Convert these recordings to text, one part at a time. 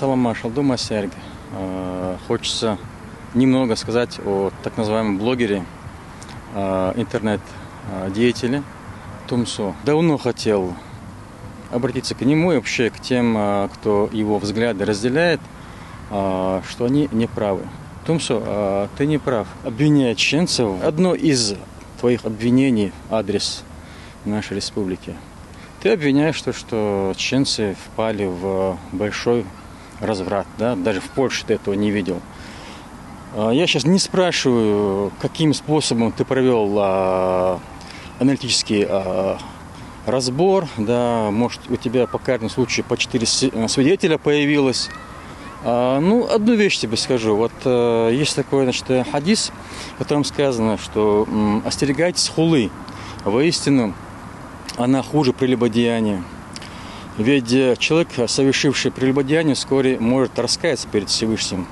Салам Ашалдума Серг. Хочется немного сказать о так называемом блогере, интернет-деятеле Тумсо. Давно хотел обратиться к нему и вообще к тем, кто его взгляды разделяет, что они не правы. Тумсо, ты не прав. Обвиняя чеченцев, одно из твоих обвинений в адрес нашей республики. Ты обвиняешь что чеченцы впали в большой разврат, да? Даже в Польше ты этого не видел. Я сейчас не спрашиваю, каким способом ты провел аналитический разбор, да, может, у тебя по каждому случаю по 4 свидетеля появилось. Одну вещь тебе скажу. Вот есть такой, хадис, в котором сказано, что остерегайтесь хулы. Воистину, она хуже прелюбодеяния. Ведь человек, совершивший прелюбодеяние, вскоре может раскаяться перед Всевышним.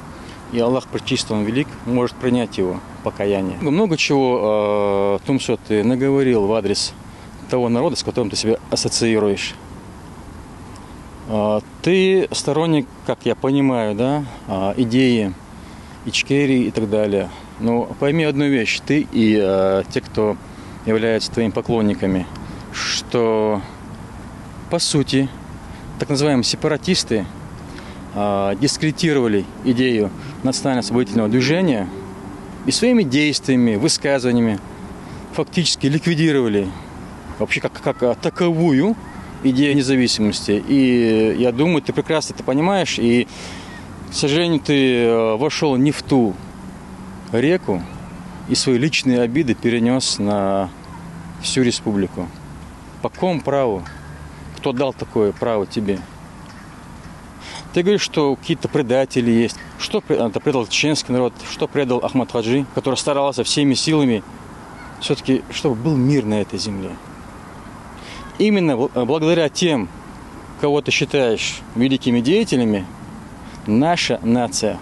И Аллах, пречист Он велик, может принять его покаяние. Много чего, Тумсо, ты наговорил в адрес того народа, с которым ты себя ассоциируешь. Ты сторонник, как я понимаю, да, идеи Ичкерии и так далее. Но пойми одну вещь, ты и те, кто являются твоими поклонниками, что по сути так называемые сепаратисты дискредитировали идею национально-освободительного движения и своими действиями, высказываниями фактически ликвидировали вообще как таковую идею независимости. И я думаю, ты прекрасно это понимаешь, и, к сожалению, ты вошел не в ту реку и свои личные обиды перенес на всю республику. По какому праву? Кто дал такое право тебе? Ты говоришь, что какие-то предатели есть. Что предал чеченский народ? Что предал Ахмад Хаджи, который старался всеми силами все-таки, чтобы был мир на этой земле? Именно благодаря тем, кого ты считаешь великими деятелями, наша нация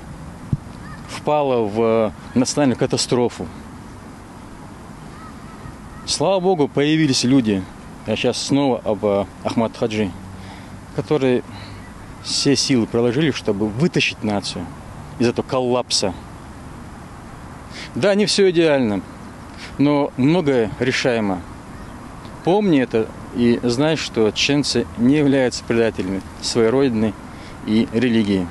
впала в национальную катастрофу. Слава Богу, появились люди, я сейчас снова об Ахмад Хаджи, которые все силы приложили, чтобы вытащить нацию из этого коллапса. Да, не все идеально, но многое решаемо. Помни это и знай, что чеченцы не являются предателями своей родины и религии.